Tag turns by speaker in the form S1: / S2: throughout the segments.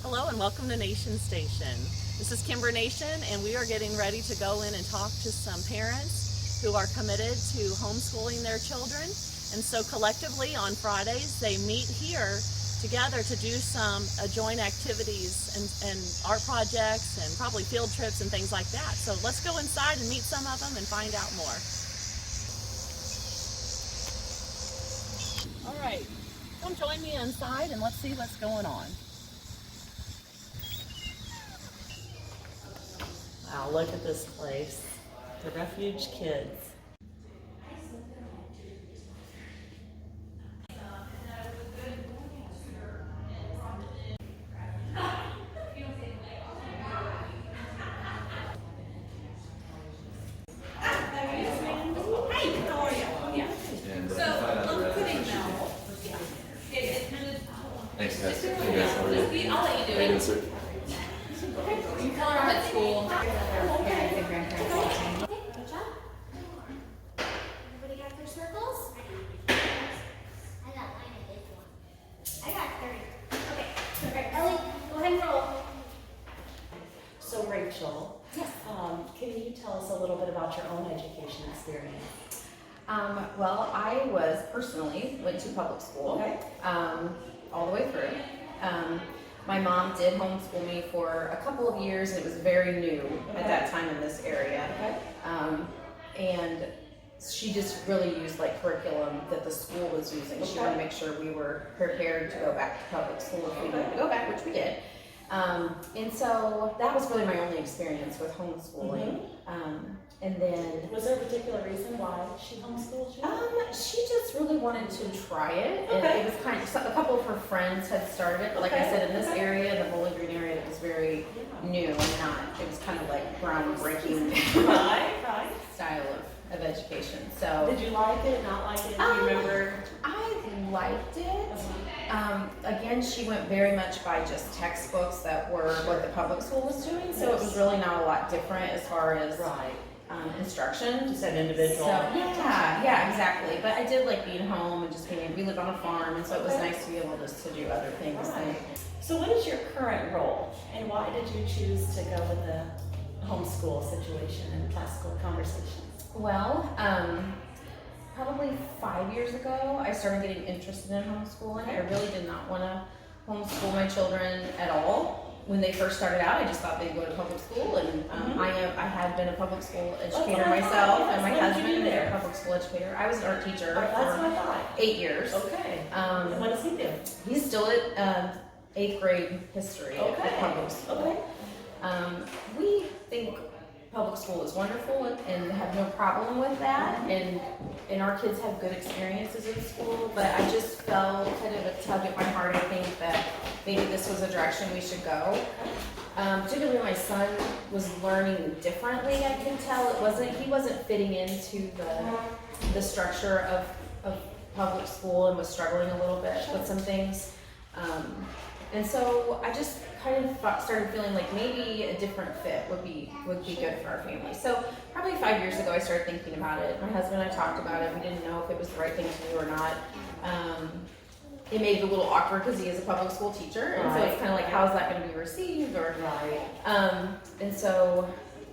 S1: Hello and welcome to Nation Station. This is Kimber Nation, and we are getting ready to go in and talk to some parents who are committed to homeschooling their children. And so collectively on Fridays they meet here together to do some joint activities and art projects and probably field trips and things like that. So let's go inside and meet some of them and find out more. All right, come join me inside and let's see what's going on. Wow, look at this place. The Refuge Kids.
S2: Thanks, guys. Hey, guys, how are you?
S3: I'll let you do it.
S2: Yes, sir.
S3: You tell her I'm at school.
S4: Good job. Everybody got their circles? I got mine at this one. I got 30. Okay. Ellie, go ahead and roll.
S1: So Rachel,
S4: Yes.
S1: can you tell us a little bit about your own education experience?
S3: Well, I was personally went to public school,
S1: Okay.
S3: all the way through. My mom did homeschool me for a couple of years, and it was very new at that time in this area.
S1: Okay.
S3: And she just really used like curriculum that the school was using. She wanted to make sure we were prepared to go back to public school if we needed to go back, which we did. And so that was really my only experience with homeschooling. And then
S1: Was there a particular reason why she homeschooled you?
S3: she just really wanted to try it. And
S1: Okay.
S3: it was kind of, a couple of her friends had started it, but like I
S1: Okay.
S3: said, in this
S1: Okay.
S3: area, the Bowling Green area, it was very new and not, it was kind of like groundbreaking
S1: Right.
S3: style of education. So
S1: Did you like it, not like it? Do you remember?
S3: I liked it. Again, she went very much by just textbooks that were what the public school was doing, so it was really not a lot different as far as
S1: Right.
S3: instruction.
S1: Just an individual.
S3: So, yeah, exactly. But I did like being home and just being, we lived on a farm, and so it was
S1: Okay.
S3: nice to be able just to do other things.
S1: Right. So what is your current role, and why did you choose to go with the homeschool situation and classical conversations?
S3: Well, probably 5 years ago, I started getting interested in homeschooling. I really did not want to homeschool my children at all. When they first started out, I just thought they'd go to public school, and I had been a public school educator
S1: what I thought,
S3: myself,
S1: yes.
S3: and my
S1: What did you
S3: husband
S1: do
S3: was
S1: there?
S3: a public school educator. I was an art teacher
S1: That's what I
S3: for
S1: thought.
S3: 8 years.
S1: Okay. And what does he do?
S3: He's still at 8th grade history
S1: Okay.
S3: at public school.
S1: Okay.
S3: We think public school is wonderful and have no problem with that, and our kids have good experiences in school, but I just felt kind of a tug at my heart, I think, that maybe this was a direction we should go. Particularly my son was learning differently, I can tell. He wasn't fitting into the structure of public school and was struggling a little bit with some things. And so I just kind of started feeling like maybe a different fit would be good for our family. So probably 5 years ago I started thinking about it. My husband and I talked about it. We didn't know if it was the right thing to do or not. It made it a little awkward because he is a public school teacher, and so it's kind of like, how's that going to be received? Or and so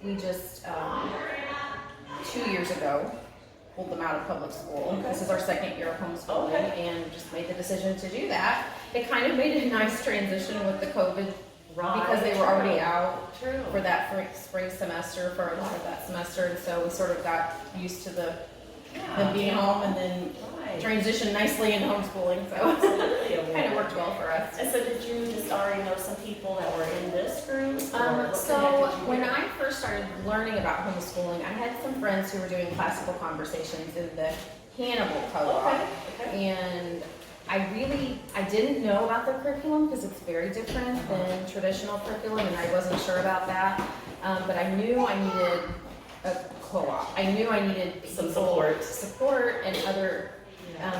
S3: we just 2 years ago pulled them out of public school.
S1: Okay.
S3: This is our second year of homeschooling,
S1: Okay.
S3: and just made the decision to do that. It kind of made a nice transition with the COVID because they were already out
S1: True.
S3: for that spring semester, for a lot of that semester, and so we sort of got used to them being home, and then transitioned nicely into homeschooling, so
S1: Absolutely.
S3: it kind of worked well for us.
S1: And so did you just already know some people that were in this group?
S3: So when I first started learning about homeschooling, I had some friends who were doing classical conversations in the Hannibal co-op, and I didn't know about the curriculum because it's very different than traditional curriculum, and I wasn't sure about that, but I knew I needed a co-op. I knew I needed
S1: Some
S3: support and other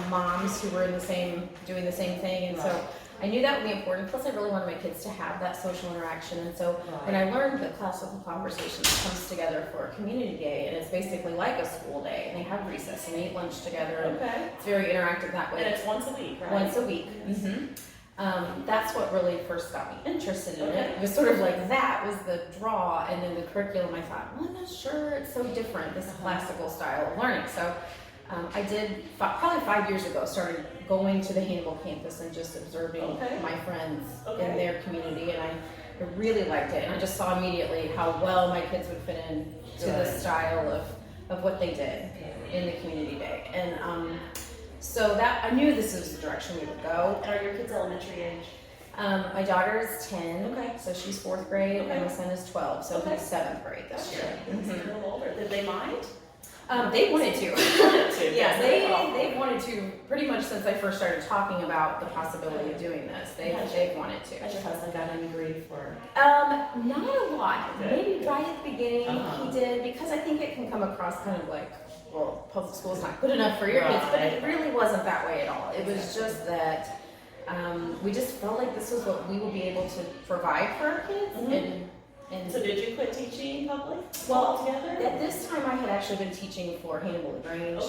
S3: moms who were doing the same thing, and so I knew that would be important. Plus, I really wanted my kids to have that social interaction, and so when I learned that Classical Conversations comes together for a community day, and it's basically like a school day, and they have recess and they eat lunch together, and it's very interactive that way.
S1: And it's once a week, right?
S3: Once a week. That's what really first got me interested in it. It was sort of like that was the draw, and then the curriculum. I thought, well, I'm not sure, it's so different, this classical style of learning. So I did probably 5 years ago started going to the Hannibal campus and just observing my friends in their community, and I really liked it. And I just saw immediately how well my kids would fit in to the style of what they did in the community day. And so that I knew this was the direction we would go.
S1: And are your kids elementary age?
S3: My daughter is 10, so she's 4th grade, and my son is 12, so he's 7th grade this year.
S1: He's a little older. Did they mind?
S3: They wanted to.
S1: Yeah,
S3: they wanted to pretty much since I first started talking about the possibility of doing this. They've wanted to.
S1: Has your husband got any grief for?
S3: Not a lot. Maybe right at the beginning he did, because I think it can come across kind of like, well, public school is not good enough for your kids, but it really wasn't that way at all. It was just that we just felt like this was what we would be able to provide for our kids. And
S1: So did you quit teaching public
S3: well,
S1: altogether?
S3: at this time I had actually been teaching for Hannibal LaGrange,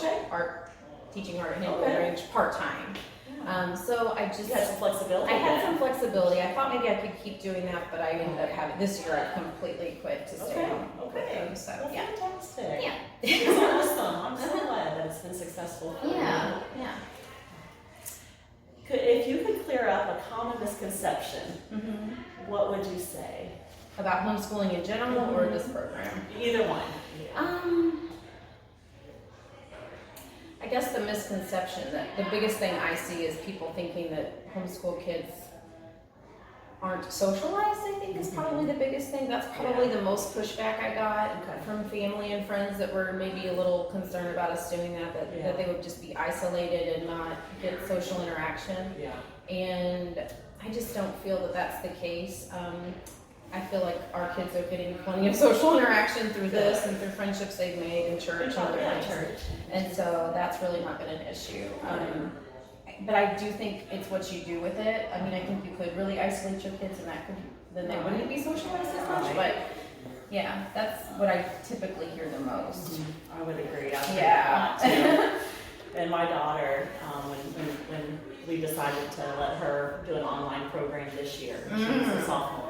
S3: teaching art at Hannibal LaGrange part-time. So I just
S1: You had some flexibility.
S3: I had some flexibility. I thought maybe I could keep doing that, but I ended up having, this year I completely quit to stay home with them. So
S1: Well,
S3: yeah.
S1: fantastic.
S3: Yeah.
S1: It's awesome. I'm so glad that it's been successful for you.
S3: Yeah.
S1: If you could clear up a common misconception, what would you say?
S3: About homeschooling in general or this program?
S1: Either one.
S3: I guess the misconception that the biggest thing I see is people thinking that homeschool kids aren't socialized, I think is probably the biggest thing. That's probably the most pushback I got from family and friends that were maybe a little concerned about us doing that they would just be isolated and not get social interaction. And I just don't feel that that's the case. I feel like our kids are getting plenty of social interaction through this and through friendships they've made in church and other things. And so that's really not been an issue. But I do think it's what you do with it. I mean, I think you could really isolate your kids and that could, then they wouldn't be socialized as much. But yeah, that's what I typically hear the most.
S1: I would agree. And my daughter, when we decided to let her do an online program this year, she was a sophomore.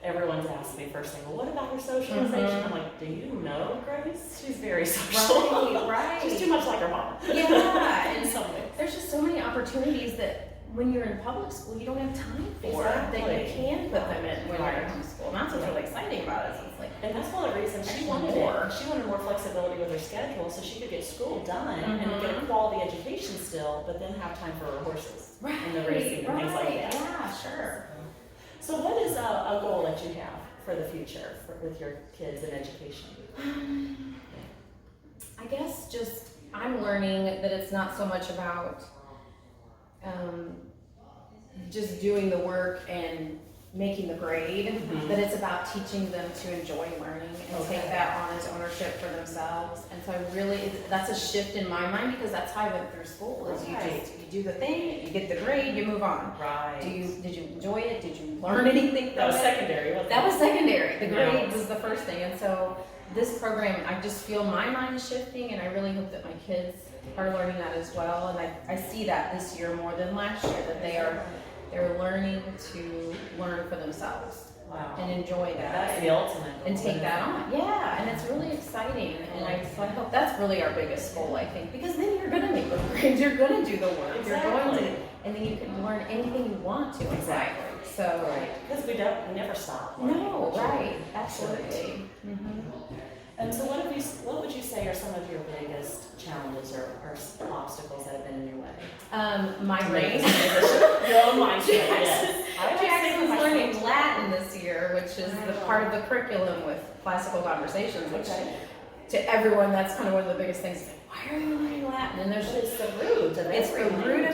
S1: Everyone's asked me first thing, well, what about her socialization? I'm like, do you know Grace? She's very social.
S3: Right.
S1: She's too much like her mom.
S3: Yeah,
S1: in some ways.
S3: There's just so many opportunities that when you're in public school, you don't have time for that you can put them in when you're in homeschool. And that's what's really exciting about it. It's like,
S1: and that's one of the reasons she wanted more. She wanted more flexibility with her schedule so she could get school done and get a quality education still, but then have time for her horses and the racing and things like that.
S3: Yeah, sure.
S1: So what is a goal that you have for the future with your kids and education?
S3: I guess just I'm learning that it's not so much about just doing the work and making the grade, that it's about teaching them to enjoy learning and take that on as ownership for themselves. And so I really, that's a shift in my mind because that's how I went through school. Is you do the thing, you get the grade, you move on. Did you enjoy it? Did you learn anything?
S1: That was secondary, wasn't it?
S3: That was secondary. The grade was the first thing. And so this program, I just feel my mind is shifting, and I really hope that my kids are learning that as well. And I see that this year more than last year, that they're learning to learn for themselves.
S1: Wow.
S3: And enjoy that.
S1: That's the ultimate.
S3: And take that on. Yeah, and it's really exciting. And so I hope that's really our biggest goal, I think, because then you're going to make those grades, you're going to do the work, you're going to, and then you can learn anything you want to.
S1: Exactly.
S3: So,
S1: because we never stop.
S3: No, right, absolutely.
S1: And so what would you say are some of your biggest challenges or obstacles that have been in your way?
S3: My brain.
S1: Your own mindset, yes.
S3: Jackson's learning Latin this year, which is the part of the curriculum with classical conversations, which to everyone, that's kind of one of the biggest things. Why are you learning Latin? And there's just the root of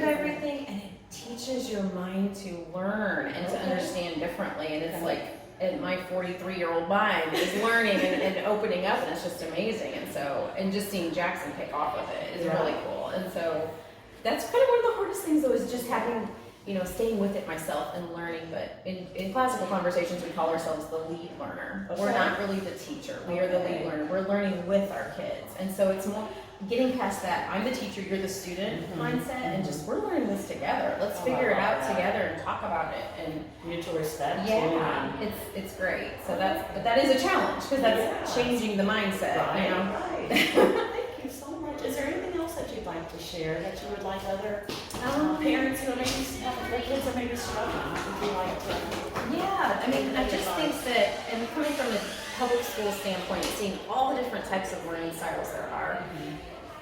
S3: everything, and it teaches your mind to learn and to understand differently. And it's like, and my 43-year-old mind is learning and opening up, and it's just amazing. And so, and just seeing Jackson pick off with it is really cool. And so that's kind of one of the hardest things, though, is just having, staying with it myself and learning. But in classical conversations, we call ourselves the lead learner. We're not really the teacher. We are the lead learner. We're learning with our kids. And so it's more, getting past that, I'm the teacher, you're the student mindset, and just we're learning this together. Let's
S5: Oh,
S3: figure
S5: I
S3: it out
S5: love that.
S3: together and talk about it. And
S5: Mutual respect. too,
S3: yeah,
S5: and-
S3: it's great. So but that is a challenge because that's
S5: Yeah.
S3: changing the mindset.
S5: Right,
S3: You know.
S5: right. Thank you so much. Is there anything else that you'd like to share that you would like other parents who are maybe have their kids are maybe struggling? Would you like to?
S3: Yeah, I mean, I just think that, and coming from a public school standpoint, seeing all the different types of learning styles there are,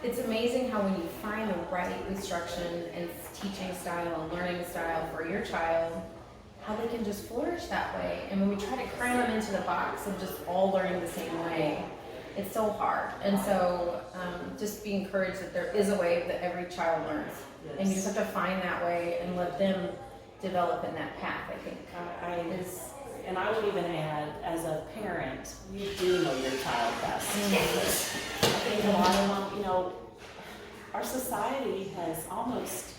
S3: it's amazing how when you find the right instruction and teaching style and learning style for your child, how they can just flourish that way. And when we try to cram them into the box of just all learning the same way, it's so hard. And so just be encouraged that there is a way that every child learns. And you just have to find that way and let them develop in that path, I think.
S5: And I would even add, as a parent, you do know your child best. I think a lot of them, our society has almost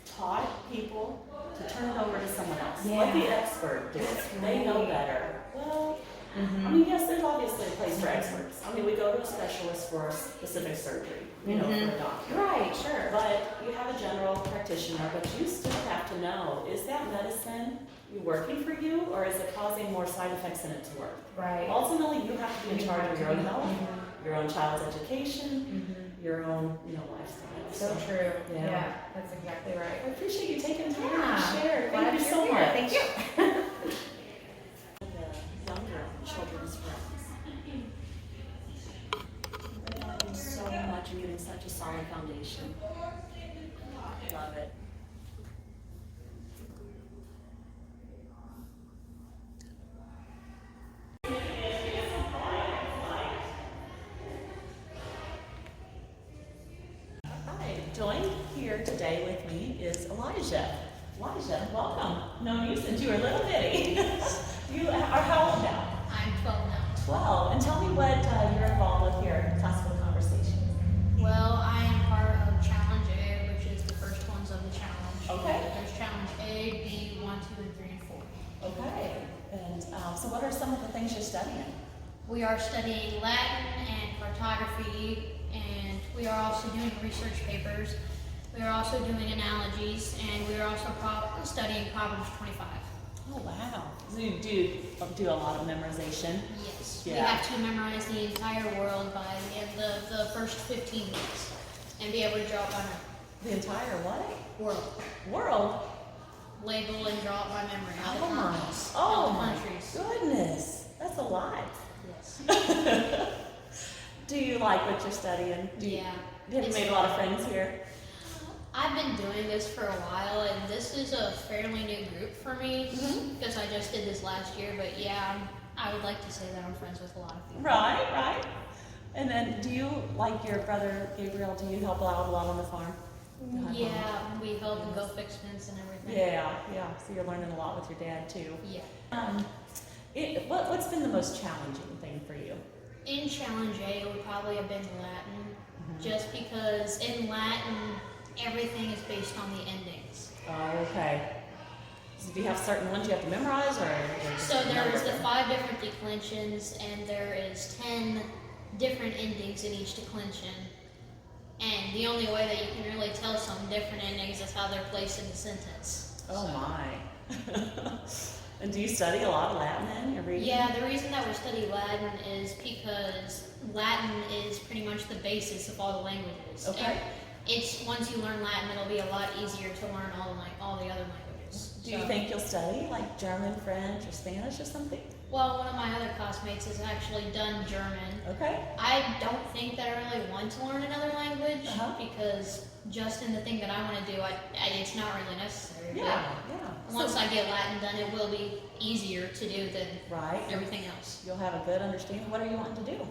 S5: taught people to turn it over to someone else. Let the expert do it. They know better. Well, I mean, yes, there's obviously a place for experts. I mean, we go to a specialist for a specific surgery, for a doctor.
S3: Right, sure.
S5: But you have a general practitioner, but you still have to know, is that medicine working for you, or is it causing more side effects than it to work?
S3: Right.
S5: Ultimately, you have to be in charge of your own health, your own child's education, your own, lifestyle.
S3: So true.
S5: Yeah.
S3: Yeah, that's exactly right.
S5: I appreciate you taking time
S3: Yeah.
S5: to share.
S3: Glad
S5: Thank you
S3: you're
S5: so
S3: here.
S5: much.
S3: Thank you.
S5: The younger children's friends. They're learning so much and getting such a solid foundation. Love it. Joined here today with me is Elijah. Elijah, welcome. Known you since you were a little bitty. You are how old now?
S6: I'm 12 now.
S5: 12. And tell me what you're involved with here at Classical Conversation.
S6: Well, I am part of Challenge A, which is the first ones of the challenge.
S5: Okay.
S6: There's Challenge A, B, 1, 2, and 3, and 4.
S5: Okay. And so what are some of the things you're studying?
S6: We are studying Latin and cartography, and we are also doing research papers. We are also doing analogies, and we are also studying Proverbs 25.
S5: Oh, wow. So you do a lot of memorization?
S6: Yes.
S5: Yeah.
S6: We have to memorize the entire world by the end of the first 15 weeks and be able to draw it by memory.
S5: The entire what?
S6: World.
S5: World?
S6: Label and draw it by memory. All the
S5: Oh, my.
S6: continents,
S5: Oh,
S6: all the
S5: my
S6: countries.
S5: goodness. That's a lot.
S6: Yes.
S5: Do you like what you're studying? Have you made a lot of friends here?
S6: I've been doing this for a while, and this is a fairly new group for me because I just did this last year. But yeah, I would like to say that I'm friends with a lot of people.
S5: Right, right. And then do you, like your brother Gabriel, do you help out a lot on the farm?
S6: Yeah, we help and go fix fence and everything.
S5: Yeah. So you're learning a lot with your dad too.
S6: Yeah.
S5: What's been the most challenging thing for you?
S6: In Challenge A, it would probably have been Latin, just because in Latin, everything is based on the endings.
S5: Oh, okay. So do you have certain ones you have to memorize, or
S6: So there's the 5 different declensions, and there is 10 different endings in each declension. And the only way that you can really tell some different endings is how they're placed in the sentence.
S5: Oh my. And do you study a lot of Latin then? You're reading?
S6: Yeah, the reason that we study Latin is because Latin is pretty much the basis of all the languages.
S5: Okay.
S6: And it's once you learn Latin, it'll be a lot easier to learn all the other languages.
S5: Do you think you'll study like German, French, or Spanish or something?
S6: Well, one of my other classmates has actually done German.
S5: Okay.
S6: I don't think that I really want to learn another language because just in the thing that I want to do, it's not really necessary.
S5: Yeah.
S6: But once I get Latin done, it will be easier to do than
S5: Right.
S6: everything else.
S5: You'll have a good understanding. What are you wanting to do?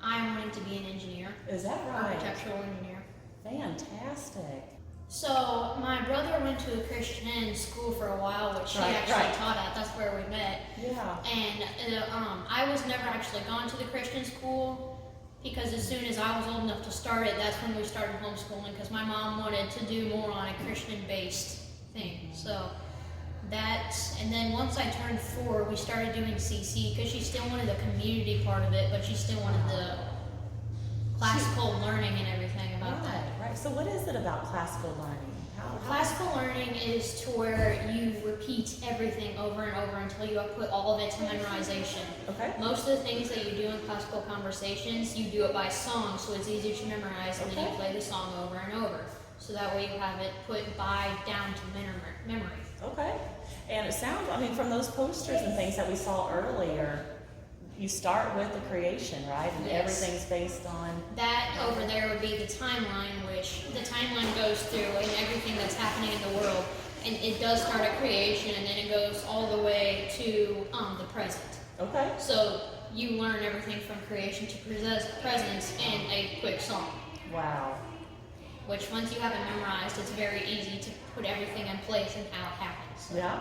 S6: I'm wanting to be an engineer,
S5: Is that right?
S6: architectural engineer.
S5: Fantastic.
S6: So my brother went to a Christian school for a while, which he actually taught at. That's where we met.
S5: Yeah.
S6: And I was never actually gone to the Christian school because as soon as I was old enough to start it, that's when we started homeschooling because my mom wanted to do more on a Christian-based thing. So and then once I turned 4, we started doing CC because she still wanted the community part of it, but she still wanted the classical learning and everything about that.
S5: Right. So what is it about classical learning?
S6: Classical learning is to where you repeat everything over and over until you have put all of it to memorization.
S5: Okay.
S6: Most of the things that you do in classical conversations, you do it by song, so it's easier to memorize, and then you play the song over and over. So that way you have it put down to memory.
S5: Okay. And it sounds, I mean, from those posters and things that we saw earlier, you start with the creation, right? And
S6: Yes.
S5: everything's based on...
S6: That over there would be the timeline, which the timeline goes through and everything that's happening in the world. And it does start at creation, and then it goes all the way to the present.
S5: Okay.
S6: So you learn everything from creation to presence in a quick song.
S5: Wow.
S6: Which once you have it memorized, it's very easy to put everything in place and how it happens.
S5: Yeah.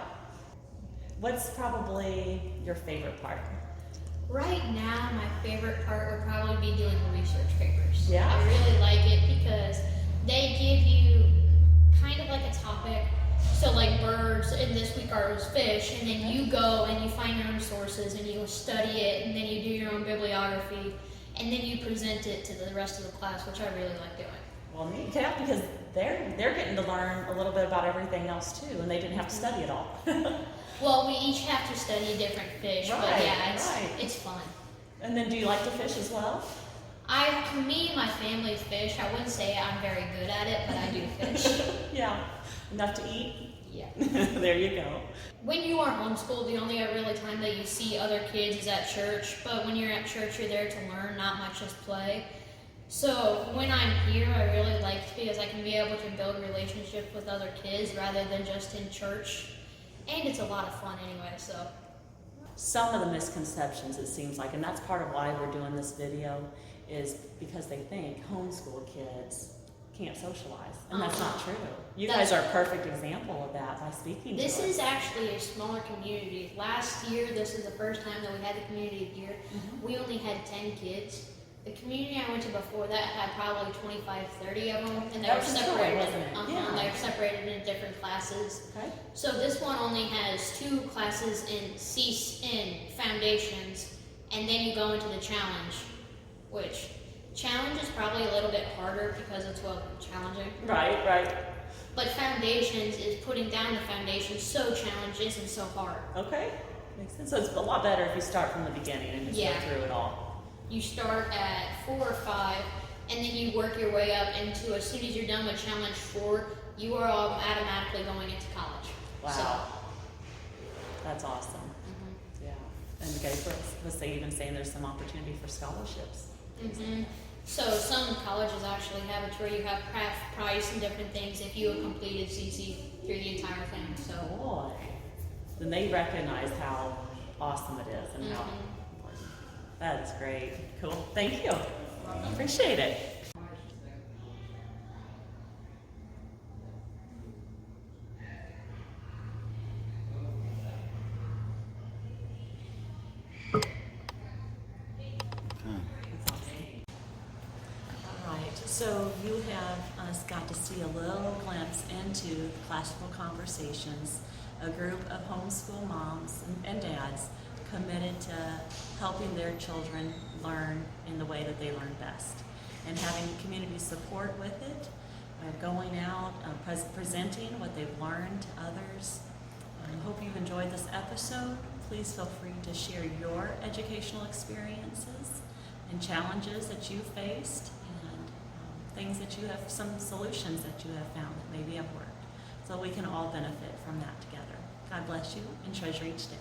S5: What's probably your favorite part?
S6: Right now, my favorite part would probably be doing the research papers.
S5: Yeah.
S6: I really like it because they give you kind of like a topic. So like birds, and this week ours was fish, and then you go and you find your own sources and you study it, and then you do your own bibliography, and then you present it to the rest of the class, which I really like doing.
S5: Well, neat. Yeah, because they're getting to learn a little bit about everything else too, and they didn't have to study it all.
S6: Well, we each have to study different fish, but
S5: Right,
S6: yeah,
S5: right.
S6: it's fun.
S5: And then do you like to fish as well?
S6: Me and my family fish. I wouldn't say I'm very good at it, but I do fish.
S5: Yeah. Enough to eat?
S6: Yeah.
S5: There you go.
S6: When you are homeschooled, the only really time that you see other kids is at church, but when you're at church, you're there to learn, not much just play. So when I'm here, I really like it because I can be able to build relationships with other kids rather than just in church. And it's a lot of fun anyway, so.
S5: Some of the misconceptions, it seems like, and that's part of why we're doing this video, is because they think homeschool kids can't socialize, and that's not true. You guys are a perfect example of that by speaking to
S6: This
S5: us.
S6: is actually a smaller community. Last year, this is the first time that we had the community here. We only had 10 kids. The community I went to before that had probably 25, 30 of them, and they
S5: That
S6: were
S5: was Detroit,
S6: separated.
S5: wasn't it? Yeah.
S6: They were separated into different classes.
S5: Okay.
S6: So this one only has 2 classes in foundations, and then you go into the challenge, which challenge is probably a little bit harder because it's challenging.
S5: Right.
S6: But foundations is putting down the foundation, so challenge isn't so hard.
S5: Okay. Makes sense. So it's a lot better if you start from the beginning and just go
S6: Yeah.
S5: through it all.
S6: You start at 4 or 5, and then you work your way up into, as soon as you're done with challenge 4, you are automatically going into college.
S5: Wow.
S6: So,
S5: That's awesome. Yeah. And the guys was even saying there's some opportunity for scholarships.
S6: So some colleges actually have it where you have craft price and different things if you have completed CC through the entire thing. So
S5: Boy. Then they recognize how awesome it is and how important. That's great. Cool. Thank you. Appreciate it. That's awesome. All right, so you have got to see a little glimpse into the Classical Conversations, a group of homeschool moms and dads committed to helping their children learn in the way that they learn best, and having community support with it, going out, presenting what they've learned to others. I hope you've enjoyed this episode. Please feel free to share your educational experiences and challenges that you faced, and things that you have, some solutions that you have found that maybe have worked, so we can all benefit from that together. God bless you and treasure each day.